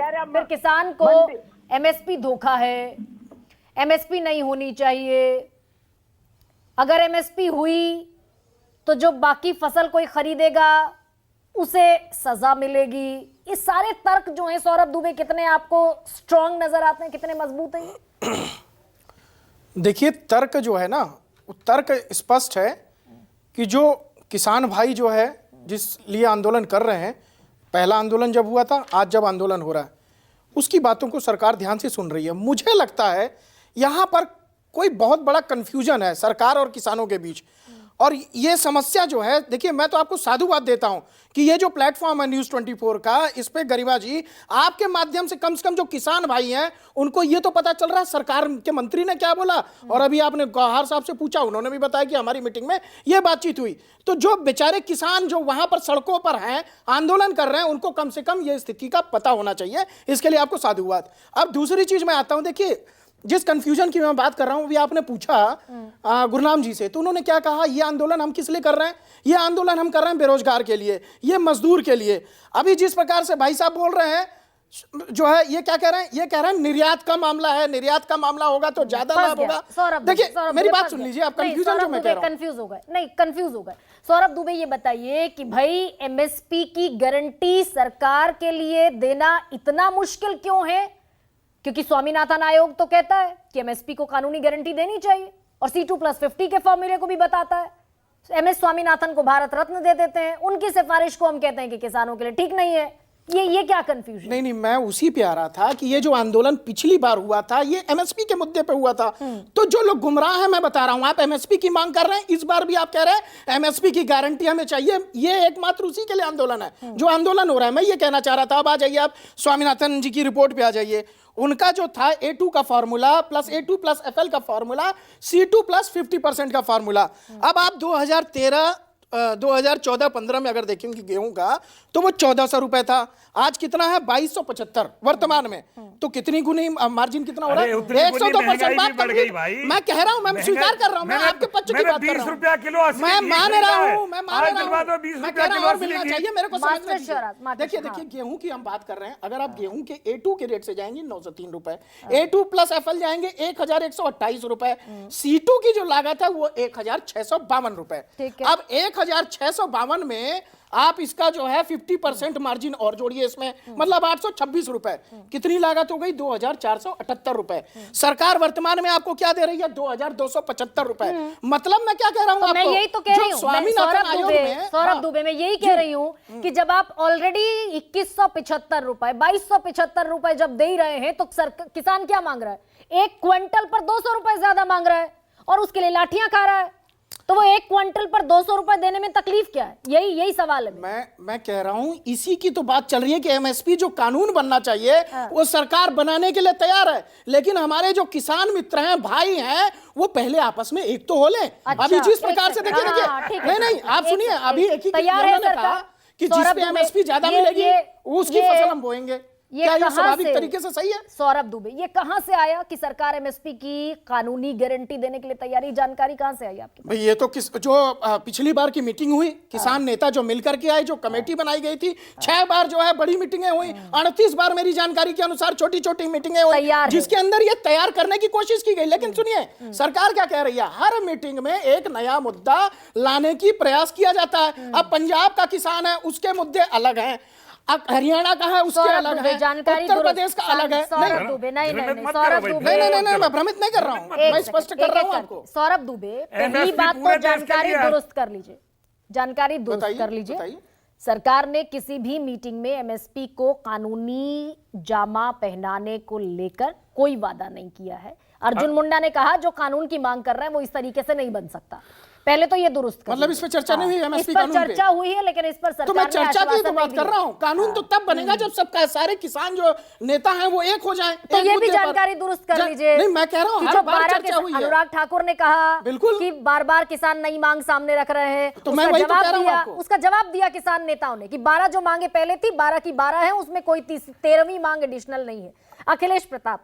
फिर किसान को एमएसपी धोखा है, एमएसपी नहीं होनी चाहिए, अगर एमएसपी हुई तो जो बाकी फसल कोई खरीदेगा उसे सजा मिलेगी। ये सारे तर्क जो हैं सौरभ दुबे, कितने आपको स्ट्रांग नजर आते हैं, कितने मजबूत हैं? देखिए, तर्क जो है ना, वो तर्क स्पष्ट है कि जो किसान भाई जो है जिस लिए आंदोलन कर रहे हैं, पहला आंदोलन जब हुआ था, आज जब आंदोलन हो रहा है, उसकी बातों को सरकार ध्यान से सुन रही है। मुझे लगता है यहाँ पर कोई बहुत बड़ा कन्फ्यूजन है सरकार और किसानों के बीच। और ये समस्या जो है, देखिए मैं तो आपको साधुवाद देता हूं कि ये जो प्लेटफॉर्म है न्यूज़ 24 का, इस पे गरिमा जी आपके माध्यम से कम जो किसान भाई हैं उनको ये तो पता चल रहा है सरकार के मंत्री ने क्या बोला। और अभी आपने गौहर साहब से पूछा, उन्होंने भी बताया कि हमारी मीटिंग में ये बातचीत हुई। तो जो बेचारे किसान जो वहां पर सड़कों पर हैं, आंदोलन कर रहे हैं, उनको कम से कम ये स्थिति का पता होना चाहिए। इसके लिए आपको साधुवाद। अब दूसरी चीज मैं आता हूं, देखिए जिस कंफ्यूजन की मैं बात कर रहा हूं, अभी आपने पूछा गुरनाम जी से, तो उन्होंने क्या कहा, ये आंदोलन हम किस लिए कर रहे हैं? ये आंदोलन हम कर रहे हैं बेरोजगार के लिए, ये मजदूर के लिए। अभी जिस प्रकार से भाई साहब बोल रहे हैं जो है, ये क्या कह रहे हैं? ये कह रहे हैं निर्यात का मामला है, निर्यात का मामला होगा तो ज्यादा लाभ होगा। देखिए मेरी बात सुन लीजिए, आप कंफ्यूजन जो मैं कह रहा हूं, कंफ्यूज हो गए, नहीं कंफ्यूज हो गए। सौरभ दुबे ये बताइए कि भाई एमएसपी की गारंटी सरकार के लिए देना इतना मुश्किल क्यों है? क्योंकि स्वामीनाथन आयोग तो कहता है कि एमएसपी को कानूनी गारंटी देनी चाहिए, और C2+50 के फॉर्मूले को भी बताता है। एमएस स्वामीनाथन को भारत रत्न दे देते हैं, उनकी सिफारिश को हम कहते हैं कि किसानों के लिए ठीक नहीं है। ये क्या कंफ्यूजन? नहीं, मैं उसी पे आ रहा था कि ये जो आंदोलन पिछली बार हुआ था, ये एमएसपी के मुद्दे पे हुआ था। तो जो लोग गुमराह हैं, मैं बता रहा हूं, आप एमएसपी की मांग कर रहे हैं, इस बार भी आप कह रहे हैं एमएसपी की गारंटी हमें चाहिए। ये एकमात्र उसी के लिए आंदोलन है जो आंदोलन हो रहा है। मैं ये कहना चाह रहा था, अब आ जाइए आप स्वामीनाथन जी की रिपोर्ट पे आ जाइए। उनका जो था A2 का फॉर्मूला प्लस A2+FL का फॉर्मूला, C2+50% का फॉर्मूला। अब आप 2014-15 में अगर देखेंगे गेहूं का, तो वो 1400 रुपए था। आज कितना है? 2275 वर्तमान में। तो कितनी गुनी मार्जिन कितना हो रहा है? 102% बात कर रही है। मैं कह रहा हूं, मैं स्वीकार कर रहा हूं, मैं आपके पक्ष की बात कर रहा हूं। मैं मान रहा हूं, मैं कह रहा हूं और मिलना चाहिए मेरे को समझना चाहिए। देखिए गेहूं की हम बात कर रहे हैं, अगर आप गेहूं के A2 के रेट से जाएंगे 903 रुपए, A2+FL जाएंगे 1128 रुपए, C2 की जो लागत है वो 1652 रुपए। अब 1652 में आप इसका जो है 50% मार्जिन और जोड़िए इसमें, मतलब 826 रुपए। कितनी लागत हो गई? 2478 रुपए। सरकार वर्तमान में आपको क्या दे रही है? 2275 रुपए। मतलब मैं क्या कह रहा हूं आपको? मैं यही तो कह रही हूं, सौरभ दुबे मैं यही कह रही हूं कि जब आप ऑलरेडी 2175 रुपए 2275 रुपए जब दे ही रहे हैं, तो किसान क्या मांग रहा है? 1 क्विंटल पर 200 रुपए ज्यादा मांग रहा है, और उसके लिए लाठियां खा रहा है। तो वो 1 क्विंटल पर 200 रुपए देने में तकलीफ क्या है? यही सवाल है। मैं कह रहा हूं, इसी की तो बात चल रही है कि एमएसपी जो कानून बनना चाहिए वो सरकार बनाने के लिए तैयार है, लेकिन हमारे जो किसान मित्र हैं, भाई हैं, वो पहले आपस में एक तो हो ले। अभी जिस प्रकार से देखिए, नहीं आप सुनिए, अभी एक ही तैयार है सरकार कि जिस पे एमएसपी ज्यादा मिलेगी उसकी फसल हम बोएंगे। क्या ये स्वाभाविक तरीके से सही है? सौरभ दुबे, ये कहां से आया कि सरकार एमएसपी की कानूनी गारंटी देने के लिए तैयारी? जानकारी कहां से आई आपके? भाई ये तो जो पिछली बार की मीटिंग हुई, किसान नेता जो मिलकर के आए, जो कमेटी बनाई गई थी, 6 बार जो है बड़ी मीटिंगें हुई, 38 बार मेरी जानकारी के अनुसार छोटी छोटी मीटिंगें हुई, जिसके अंदर ये तैयार करने की कोशिश की गई। लेकिन सुनिए सरकार क्या कह रही है, हर मीटिंग में एक नया मुद्दा लाने की प्रयास किया जाता है। अब पंजाब का किसान है, उसके मुद्दे अलग हैं, अब हरियाणा का है उसके अलग है, उत्तर प्रदेश का अलग है। सौरभ दुबे नहीं, मैं भ्रमित नहीं कर रहा हूं, मैं स्पष्ट कर रहा हूं आपको। सौरभ दुबे, पहली बात तो जानकारी दुरुस्त कर लीजिए, जानकारी दुरुस्त कर लीजिए। सरकार ने किसी भी मीटिंग में एमएसपी को कानूनी जामा पहनाने को लेकर कोई वादा नहीं किया है। अर्जुन मुंडा ने कहा जो कानून की मांग कर रहे हैं वो इस तरीके से नहीं बन सकता। पहले तो ये दुरुस्त कर, मतलब इस पर चर्चा नहीं हुई एमएसपी कानून पे? चर्चा हुई है, लेकिन इस पर सरकार तो मैं चर्चा की तो बात कर रहा हूं। कानून तो तब बनेगा जब सबका सारे किसान जो नेता हैं वो एक हो जाएं। तो ये भी जानकारी दुरुस्त कर लीजिए। नहीं मैं कह रहा हूं हर बार चर्चा हुई है। अनुराग ठाकुर ने कहा बिल्कुल कि बार-बार किसान नई मांग सामने रख रहे हैं, तो मैं वही तो कह रहा हूं आपको। उसका जवाब दिया किसान नेताओं ने कि 12 जो मांगे पहले थी 12 की 12 है, उसमें कोई 13वीं मांग एडिशनल नहीं है। अखिलेश प्रताप,